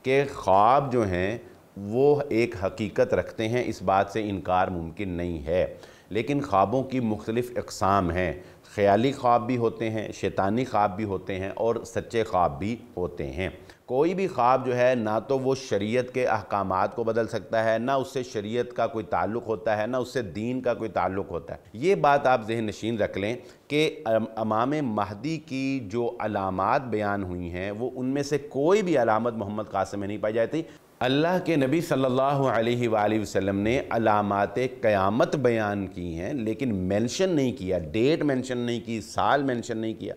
کہ خواب جو ہیں وہ ایک حقیقت رکھتے ہیں، اس بات سے انکار ممکن نہیں ہے، لیکن خوابوں کی مختلف اقسام ہیں۔ خیالی خواب بھی ہوتے ہیں، شیطانی خواب بھی ہوتے ہیں اور سچے خواب بھی ہوتے ہیں۔ کوئی بھی خواب جو ہے نہ تو وہ شریعت کے احکامات کو بدل سکتا ہے، نہ اس سے شریعت کا کوئی تعلق ہوتا ہے، نہ اس سے دین کا کوئی تعلق ہوتا ہے۔ یہ بات آپ ذہن نشین رکھ لیں کہ امام مہدی کی جو علامات بیان ہوئی ہیں وہ ان میں سے کوئی بھی علامت محمد قاسم میں نہیں پائی جاتی۔ اللہ کے نبی صلی اللہ علیہ وآلہ وسلم نے علامات قیامت بیان کی ہیں، لیکن مینشن نہیں کیا، ڈیٹ مینشن نہیں کی، سال مینشن نہیں کیا۔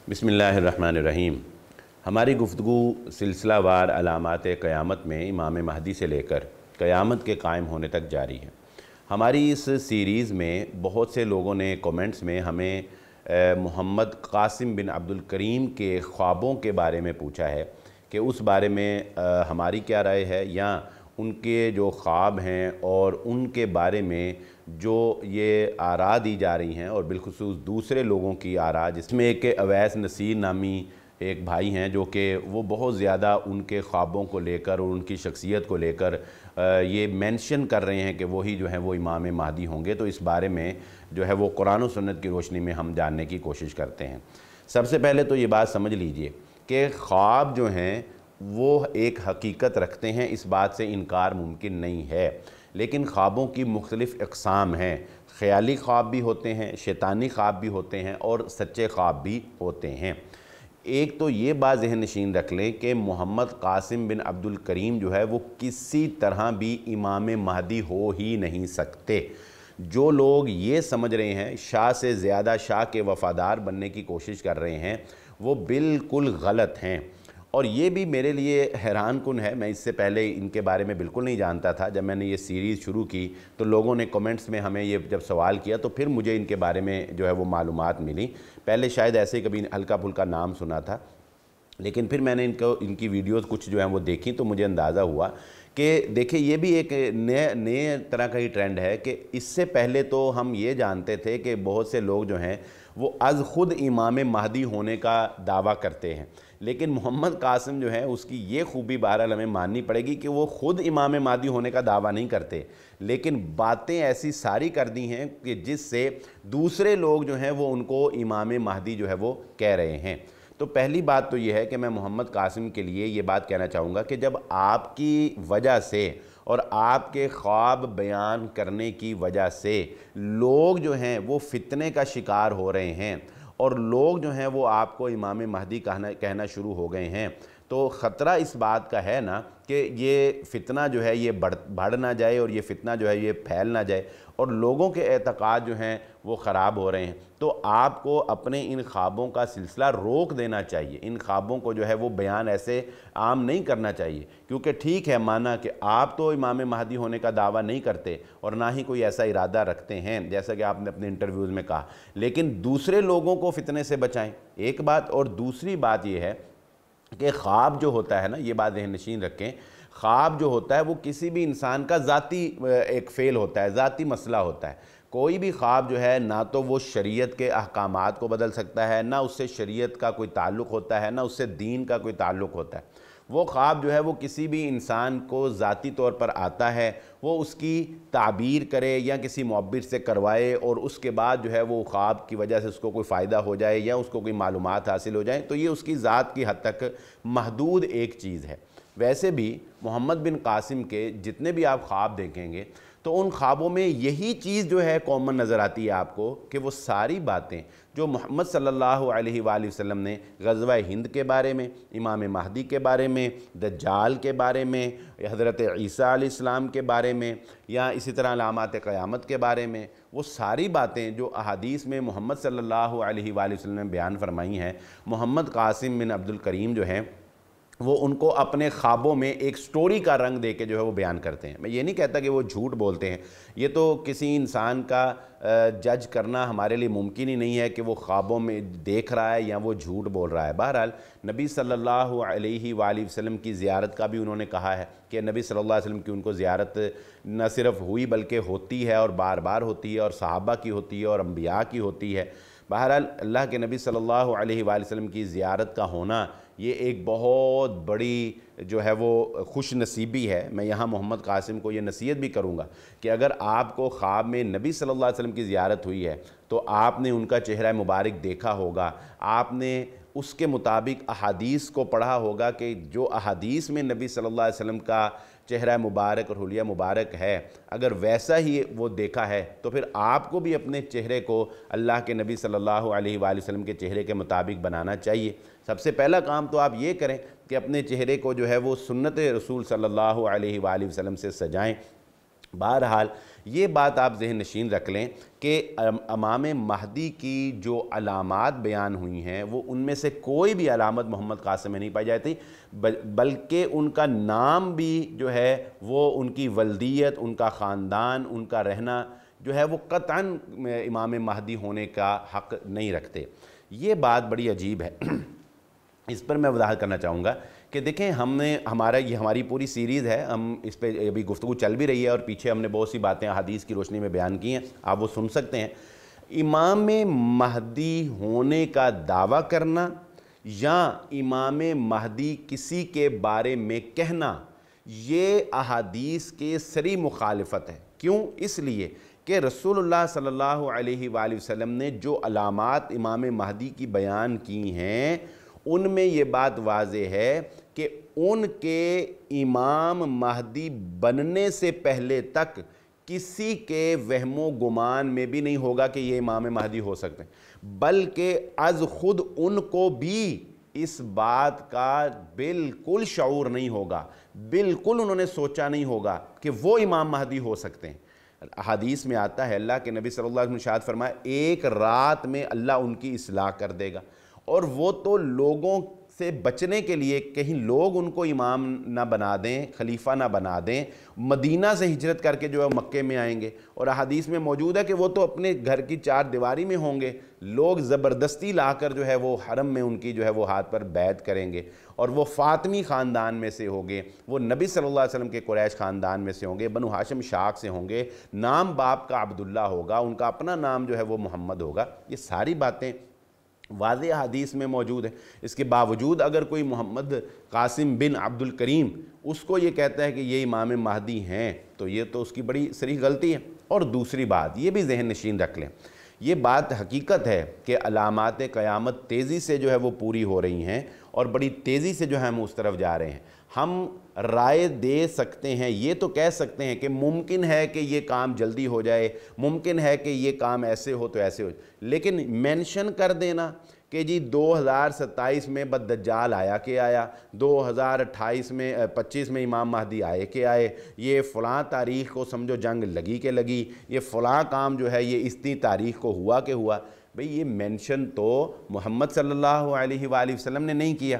بسم اللہ الرحمن الرحیم۔ ہماری گفتگو سلسلہ وار علامات قیامت میں امام مہدی سے لے کر قیامت کے قائم ہونے تک جاری ہے۔ ہماری اس سیریز میں بہت سے لوگوں نے کومنٹس میں ہمیں محمد قاسم بن عبد الکریم کے خوابوں کے بارے میں پوچھا ہے کہ اس بارے میں ہماری کیا رائے ہے، یا ان کے جو خواب ہیں اور ان کے بارے میں جو یہ آراء دی جا رہی ہیں، اور بالخصوص دوسرے لوگوں کی آراء، جس میں ایک اویس نصیر نامی ایک بھائی ہیں جو کہ وہ بہت زیادہ ان کے خوابوں کو لے کر اور ان کی شخصیت کو لے کر یہ مینشن کر رہے ہیں کہ وہی جو ہیں وہ امام مہدی ہوں گے۔ تو اس بارے میں جو ہے وہ قرآن و سنت کی روشنی میں ہم جاننے کی کوشش کرتے ہیں۔ سب سے پہلے تو یہ بات سمجھ لیجئے کہ خواب جو ہیں وہ ایک حقیقت رکھتے ہیں، اس بات سے انکار ممکن نہیں ہے، لیکن خوابوں کی مختلف اقسام ہیں۔ خیالی خواب بھی ہوتے ہیں، شیطانی خواب بھی ہوتے ہیں اور سچے خواب بھی ہوتے ہیں۔ ایک تو یہ بات ذہن نشین رکھ لیں کہ محمد قاسم بن عبد الکریم جو ہے وہ کسی طرح بھی امام مہدی ہو ہی نہیں سکتے۔ جو لوگ یہ سمجھ رہے ہیں، شاہ سے زیادہ شاہ کے وفادار بننے کی کوشش کر رہے ہیں، وہ بالکل غلط ہیں۔ اور یہ بھی میرے لیے حیران کن ہے، میں اس سے پہلے ان کے بارے میں بالکل نہیں جانتا تھا۔ جب میں نے یہ سیریز شروع کی تو لوگوں نے کومنٹس میں ہمیں یہ جب سوال کیا تو پھر مجھے ان کے بارے میں جو ہے وہ معلومات ملی۔ پہلے شاید ایسے ہی کبھی ہلکا پھلکا نام سنا تھا، لیکن پھر میں نے ان کی ویڈیوز کچھ جو ہیں وہ دیکھی تو مجھے اندازہ ہوا کہ دیکھیں یہ بھی ایک نئے طرح کا ہی ٹرینڈ ہے کہ اس سے پہلے تو ہم یہ جانتے تھے کہ بہت سے لوگ جو ہیں وہ از خود امام مہدی ہونے کا دعویٰ کرتے ہیں، لیکن محمد قاسم جو ہے اس کی یہ خوبی بہرحال ہمیں ماننی پڑے گی کہ وہ خود امام مہدی ہونے کا دعویٰ نہیں کرتے، لیکن باتیں ایسی ساری کر دی ہیں کہ جس سے دوسرے لوگ جو ہیں وہ ان کو امام مہدی جو ہے وہ کہہ رہے ہیں۔ تو پہلی بات تو یہ ہے کہ میں محمد قاسم کے لیے یہ بات کہنا چاہوں گا کہ جب آپ کی وجہ سے اور آپ کے خواب بیان کرنے کی وجہ سے لوگ جو ہیں وہ فتنے کا شکار ہو رہے ہیں اور لوگ جو ہیں وہ آپ کو امام مہدی کہنا شروع ہو گئے ہیں، تو خطرہ اس بات کا ہے نا کہ یہ فتنہ جو ہے یہ بڑھ نہ جائے اور یہ فتنہ جو ہے یہ پھیل نہ جائے اور لوگوں کے اعتقاد جو ہیں وہ خراب ہو رہے ہیں۔ تو آپ کو اپنے ان خوابوں کا سلسلہ روک دینا چاہیے، ان خوابوں کو جو ہے وہ بیان ایسے عام نہیں کرنا چاہیے، کیونکہ ٹھیک ہے مانا کہ آپ تو امام مہدی ہونے کا دعویٰ نہیں کرتے اور نہ ہی کوئی ایسا ارادہ رکھتے ہیں جیسا کہ آپ نے اپنے انٹرویوز میں کہا، لیکن دوسرے لوگوں کو فتنے سے بچائیں، ایک بات۔ اور دوسری بات یہ ہے کہ خواب جو ہوتا ہے نا، یہ بات ذہن نشین رکھیں، خواب جو ہوتا ہے وہ کسی بھی انسان کا ذاتی ایک فعل ہوتا ہے، ذاتی مسئلہ ہوتا ہے۔ کوئی بھی خواب جو ہے نہ تو وہ شریعت کے احکامات کو بدل سکتا ہے، نہ اس سے شریعت کا کوئی تعلق ہوتا ہے، نہ اس سے دین کا کوئی تعلق ہوتا ہے۔ وہ خواب جو ہے وہ کسی بھی انسان کو ذاتی طور پر آتا ہے، وہ اس کی تعبیر کرے یا کسی معبر سے کروائے اور اس کے بعد جو ہے وہ خواب کی وجہ سے اس کو کوئی فائدہ ہو جائے یا اس کو کوئی معلومات حاصل ہو جائیں، تو یہ اس کی ذات کی حد تک محدود ایک چیز ہے۔ ویسے بھی محمد بن قاسم کے جتنے بھی آپ خواب دیکھیں گے تو ان خوابوں میں یہی چیز جو ہے کامن نظر آتی ہے آپ کو کہ وہ ساری باتیں جو محمد صلی اللہ علیہ وآلہ وسلم نے غزوہ ہند کے بارے میں، امام مہدی کے بارے میں، دجال کے بارے میں، حضرت عیسیٰ علیہ السلام کے بارے میں، یا اسی طرح علامات قیامت کے بارے میں، وہ ساری باتیں جو احادیث میں محمد صلی اللہ علیہ وآلہ وسلم نے بیان فرمائی ہیں، محمد قاسم بن عبد الکریم جو ہیں وہ ان کو اپنے خوابوں میں ایک سٹوری کا رنگ دے کے جو ہے وہ بیان کرتے ہیں۔ میں یہ نہیں کہتا کہ وہ جھوٹ بولتے ہیں، یہ تو کسی انسان کا جج کرنا ہمارے لیے ممکن ہی نہیں ہے کہ وہ خوابوں میں دیکھ رہا ہے یا وہ جھوٹ بول رہا ہے۔ بہرحال نبی صلی اللہ علیہ وآلہ وسلم کی زیارت کا بھی انہوں نے کہا ہے کہ نبی صلی اللہ علیہ وسلم کی ان کو زیارت نہ صرف ہوئی بلکہ ہوتی ہے اور بار بار ہوتی ہے، اور صحابہ کی ہوتی ہے اور انبیاء کی ہوتی ہے۔ بہرحال اللہ کے نبی صلی اللہ علیہ وآلہ وسلم کی زیارت کا ہونا یہ ایک بہت بڑی جو ہے وہ خوش نصیبی ہے۔ میں یہاں محمد قاسم کو یہ نصیحت بھی کروں گا کہ اگر آپ کو خواب میں نبی صلی اللہ علیہ وسلم کی زیارت ہوئی ہے تو آپ نے ان کا چہرہ مبارک دیکھا ہوگا، آپ نے اس کے مطابق احادیث کو پڑھا ہوگا کہ جو احادیث میں نبی صلی اللہ علیہ وسلم کا چہرہ مبارک اور حلیہ مبارک ہے، اگر ویسا ہی وہ دیکھا ہے تو پھر آپ کو بھی اپنے چہرے کو اللہ کے نبی صلی اللہ علیہ وآلہ وسلم کے چہرے کے مطابق بنانا چاہیے۔ سب سے پہلا کام تو آپ یہ کریں کہ اپنے چہرے کو جو ہے وہ سنت رسول صلی اللہ علیہ وآلہ وسلم سے سجائیں۔ بہرحال یہ بات آپ ذہن نشین رکھ لیں کہ امام مہدی کی جو علامات بیان ہوئی ہیں وہ ان میں سے کوئی بھی علامت محمد قاسم میں نہیں پائی جاتی، بلکہ ان کا نام بھی جو ہے وہ ان کی ولدیت، ان کا خاندان، ان کا رہنا جو ہے وہ قطعاً امام مہدی ہونے کا حق نہیں رکھتے۔ یہ بات بڑی عجیب ہے۔ اس پر میں وضاحت کرنا چاہوں گا کہ دیکھیں یہ ہماری پوری سیریز ہے، ہم اس پہ ابھی گفتگو چل بھی رہی ہے اور پیچھے ہم نے بہت سی باتیں حدیث کی روشنی میں بیان کی ہیں، آپ وہ سن سکتے ہیں۔ امام مہدی ہونے کا دعویٰ کرنا یا امام مہدی کسی کے بارے میں کہنا، یہ احادیث کے صریح مخالفت ہے۔ کیوں؟ اس لیے کہ رسول اللہ صلی اللہ علیہ وآلہ وسلم نے جو علامات امام مہدی کی بیان کی ہیں ان میں یہ بات واضح ہے کہ ان کے امام مہدی بننے سے پہلے تک کسی کے وہم و گمان میں بھی نہیں ہوگا کہ یہ امام مہدی ہو سکتے ہیں، بلکہ از خود ان کو بھی اس بات کا بالکل شعور نہیں ہوگا، بالکل انہوں نے سوچا نہیں ہوگا کہ وہ امام مہدی ہو سکتے ہیں۔ حدیث میں آتا ہے اللہ کے نبی صلی اللہ علیہ وسلم نے ارشاد فرمایا ایک رات میں اللہ ان کی اصلاح کر دے گا، اور وہ تو لوگوں سے بچنے کے لیے کہیں لوگ ان کو امام نہ بنا دیں، خلیفہ نہ بنا دیں، مدینہ سے ہجرت کر کے جو ہے مکے میں آئیں گے، اور حدیث میں موجود ہے کہ وہ تو اپنے گھر کی چار دیواری میں ہوں گے، لوگ زبردستی لا کر جو ہے وہ حرم میں ان کی جو ہے وہ ہاتھ پر بیعت کریں گے، اور وہ فاطمی خاندان میں سے ہوں گے، وہ نبی صلی اللہ علیہ وسلم کے قریش خاندان میں سے ہوں گے، بنو ہاشم شاخ سے ہوں گے، نام باپ کا عبداللہ ہوگا، ان کا اپنا نام جو ہے وہ محمد ہوگا۔ یہ ساری باتیں واضح حدیث میں موجود ہے۔ اس کے باوجود اگر کوئی محمد قاسم بن عبد الکریم اس کو یہ کہتا ہے کہ یہ امام مہدی ہیں تو یہ تو اس کی بڑی صریح غلطی ہے۔ اور دوسری بات یہ بھی ذہن نشین رکھ لیں، یہ بات حقیقت ہے کہ علامات قیامت تیزی سے جو ہے وہ پوری ہو رہی ہیں اور بڑی تیزی سے جو ہے ہم اس طرف جا رہے ہیں۔ ہم رائے دے سکتے ہیں، یہ تو کہہ سکتے ہیں کہ ممکن ہے کہ یہ کام جلدی ہو جائے، ممکن ہے کہ یہ کام ایسے ہو تو ایسے ہو، لیکن مینشن کر دینا کہ جی 2027 میں بددجال آیا کہ آیا، 2028 میں 25 میں امام مہدی آئے کہ آئے، یہ فلاں تاریخ کو سمجھو جنگ لگی کہ لگی، یہ فلاں کام جو ہے یہ اتنی تاریخ کو ہوا کہ ہوا، بھئی یہ مینشن تو محمد صلی اللہ علیہ وآلہ وسلم نے نہیں کیا۔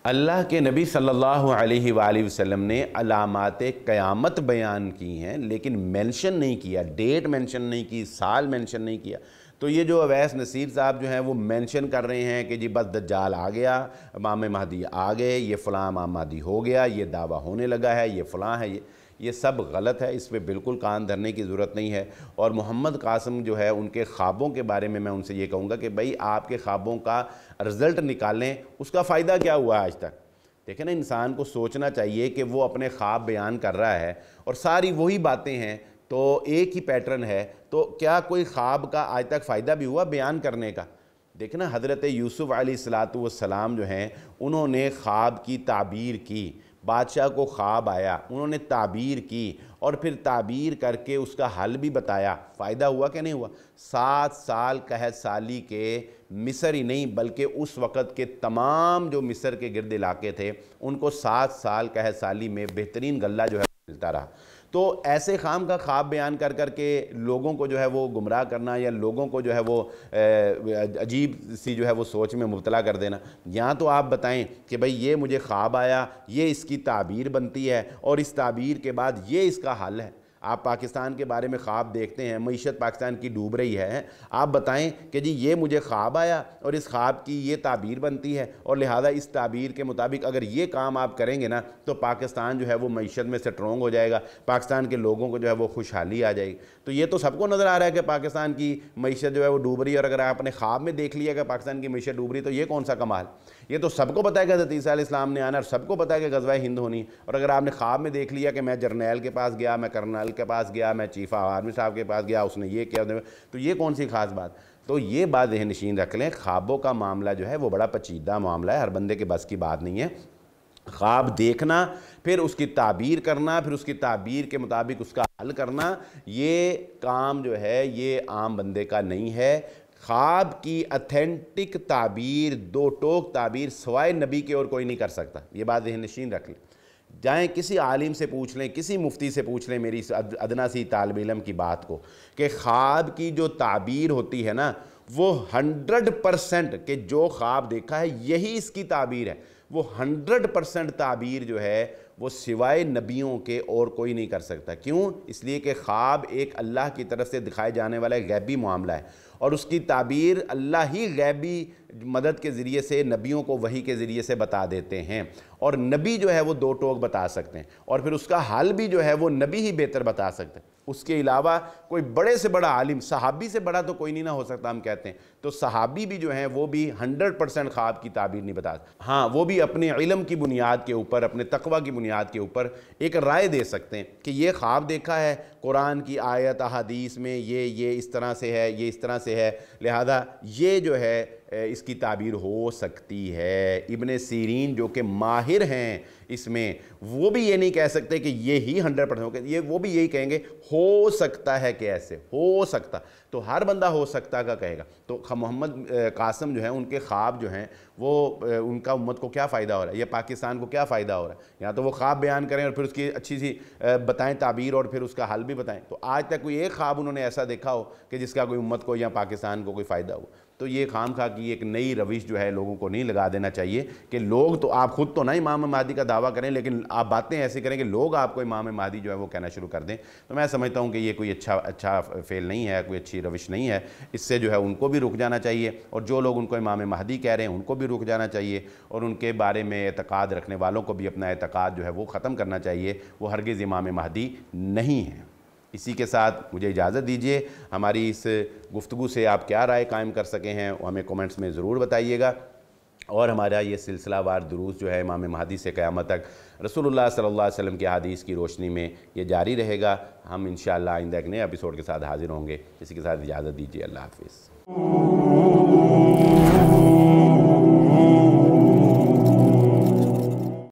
اللہ کے نبی صلی اللہ علیہ وآلہ وسلم نے علامات قیامت بیان کی ہیں لیکن مینشن نہیں کیا، ڈیٹ مینشن نہیں کی، سال مینشن نہیں کیا۔ تو یہ جو اویس نصیر صاحب جو ہیں وہ مینشن کر رہے ہیں کہ جی بس دجال آ گیا، امام مہدی آ گئے، یہ فلاں امام مہدی ہو گیا، یہ دعویٰ ہونے لگا ہے، یہ فلاں ہے، یہ سب غلط ہے، اس پہ بالکل کان دھرنے کی ضرورت نہیں ہے۔ اور محمد قاسم جو ہے ان کے خوابوں کے بارے میں ان سے یہ کہوں گا کہ بھئی آپ کے خوابوں کا رزلٹ نکالیں، اس کا فائدہ کیا ہوا آج تک؟ دیکھیں نا، انسان کو سوچنا چاہیے کہ وہ اپنے خواب بیان کر رہا ہے اور ساری وہی باتیں ہیں تو ایک ہی پیٹرن ہے، تو کیا کوئی خواب کا آج تک فائدہ بھی ہوا بیان کرنے کا؟ دیکھنا حضرت یوسف علیہ السلام جو ہیں انہوں نے خواب کی تعبیر کی، بادشاہ کو خواب آیا، انہوں نے تعبیر کی اور پھر تعبیر کر کے اس کا حل بھی بتایا، فائدہ ہوا کہ نہیں ہوا؟ 7 سال قحط سالی کے مصر ہی نہیں بلکہ اس وقت کے تمام جو مصر کے گرد علاقے تھے ان کو 7 سال قحط سالی میں بہترین غلہ جو ہے ملتا رہا۔ تو ایسے خام کا خواب بیان کر کر کے لوگوں کو جو ہے وہ گمراہ کرنا یا لوگوں کو جو ہے وہ عجیب سی جو ہے وہ سوچ میں مبتلا کر دینا، یہاں تو آپ بتائیں کہ بھئی یہ مجھے خواب آیا، یہ اس کی تعبیر بنتی ہے اور اس تعبیر کے بعد یہ اس کا حل ہے۔ آپ پاکستان کے بارے میں خواب دیکھتے ہیں، معیشت پاکستان کی ڈوب رہی ہے، آپ بتائیں کہ جی یہ مجھے خواب آیا اور اس خواب کی یہ تعبیر بنتی ہے اور لہذا اس تعبیر کے مطابق اگر یہ کام آپ کریں گے نا تو پاکستان جو ہے وہ معیشت میں سٹرونگ ہو جائے گا، پاکستان کے لوگوں کو جو ہے وہ خوشحالی آ جائے گی۔ تو یہ تو سب کو نظر آ رہا ہے کہ پاکستان کی معیشت جو ہے وہ ڈوب رہی ہے، اور اگر آپ نے خواب میں دیکھ لیا کہ پاکستان کی معیشت ڈوب رہی تو یہ کون سا کمال؟ یہ تو سب کو پتہ ہے کہ حضرت عیسیٰ علیہ السلام نے آنا اور سب کو پتہ ہے کہ غزوہ ہند ہونی، اور اگر آپ نے خواب میں دیکھ لیا کہ میں جرنیل کے پاس گیا، میں کرنل کے پاس گیا، میں چیف آف آرمی صاحب کے پاس گیا، اس نے یہ کیا، تو یہ کون سی خاص بات؟ تو یہ بات ذہن نشین رکھ لیں، خوابوں کا معاملہ جو ہے وہ بڑا پیچیدہ معاملہ ہے، ہر بندے کے بس کی بات نہیں ہے۔ خواب دیکھنا، پھر اس کی تعبیر کرنا، پھر اس کی تعبیر کے مطابق اس کا حل کرنا، یہ کام جو ہے یہ عام بندے کا نہیں ہے۔ خواب کی اتھینٹک تعبیر، دو ٹوک تعبیر سوائے نبی کے اور کوئی نہیں کر سکتا، یہ بات ذہن نشین رکھ لیں۔ جائیں کسی عالم سے پوچھ لیں، کسی مفتی سے پوچھ لیں میری ادنا سی طالب علم کی بات کو، کہ خواب کی جو تعبیر ہوتی ہے نا وہ 100% کہ جو خواب دیکھا ہے یہی اس کی تعبیر ہے، وہ 100% تعبیر جو ہے وہ سوائے نبیوں کے اور کوئی نہیں کر سکتا۔ کیوں؟ اس لیے کہ خواب ایک اللہ کی طرف سے دکھائے جانے والا غیبی معاملہ ہے، اور اس کی تعبیر اللہ ہی غیبی مدد کے ذریعے سے نبیوں کو وحی کے ذریعے سے بتا دیتے ہیں، اور نبی جو ہے وہ دو ٹوک بتا سکتے ہیں، اور پھر اس کا حل بھی جو ہے وہ نبی ہی بہتر بتا سکتے ہیں۔ اس کے علاوہ کوئی بڑے سے بڑا عالم، صحابی سے بڑا تو کوئی نہیں نہ ہو سکتا ہم کہتے ہیں، تو صحابی بھی جو ہیں وہ بھی 100% خواب کی تعبیر نہیں بتا سکتے۔ ہاں وہ بھی اپنے علم کی بنیاد کے اوپر، اپنے تقوی کی بنیاد کے اوپر ایک رائے دے سکتے ہیں کہ یہ خواب دیکھا ہے، قرآن کی آیت احادیث میں یہ اس طرح سے ہے، یہ اس طرح سے ہے، لہذا یہ جو ہے اس کی تعبیر ہو سکتی ہے۔ ابن سیرین جو کہ ماہر ہیں اس میں، وہ بھی یہ نہیں کہہ سکتے کہ یہی 100% ہوگا، وہ بھی یہی کہیں گے ہو سکتا ہے کہ ایسے ہو سکتا، تو ہر بندہ ہو سکتا کا کہے گا۔ تو محمد قاسم جو ہیں ان کے خواب جو ہیں وہ ان کا امت کو کیا فائدہ ہو رہا ہے، یا پاکستان کو کیا فائدہ ہو رہا ہے؟ یا تو وہ خواب بیان کریں اور پھر اس کی اچھی سی بتائیں تعبیر اور پھر اس کا حل بھی بتائیں۔ تو آج تک کوئی ایک خواب انہوں نے ایسا دیکھا ہو کہ جس کا کوئی امت کو یا پاکستان کو کوئی فائدہ ہو؟ تو یہ خام خواہ کی ایک نئی روش جو ہے لوگوں کو نہیں لگا دینا چاہیے کہ لوگ تو آپ خود تو نہ امام مہدی کا دعویٰ کریں، لیکن آپ باتیں ایسی کریں کہ لوگ آپ کو امام مہدی جو ہے وہ کہنا شروع کر دیں۔ تو میں سمجھتا ہوں کہ یہ کوئی اچھا فعل نہیں ہے، کوئی اچھی روش نہیں ہے، اس سے جو ہے ان کو بھی رک جانا چاہیے، اور جو لوگ ان کو امام مہدی کہہ رہے ہیں ان کو بھی رک جانا چاہیے، اور ان کے بارے میں اعتقاد رکھنے والوں کو بھی اپنا اعتقاد جو ہے وہ ختم کرنا چاہیے، وہ ہرگز امام مہدی نہیں ہیں۔ اسی کے ساتھ مجھے اجازت دیجیے، ہماری اس گفتگو سے آپ کیا رائے قائم کر سکے ہیں وہ ہمیں کومنٹس میں ضرور بتائیے گا، اور ہمارا یہ سلسلہ وار دروس جو ہے امام مہدی سے قیامت تک رسول اللہ صلی اللہ علیہ وسلم کی حدیث کی روشنی میں یہ جاری رہے گا۔ ہم انشاءاللہ آئندہ ایک نئے ایپیسوڈ کے ساتھ حاضر ہوں گے۔ اسی کے ساتھ اجازت دیجیے، اللہ حافظ۔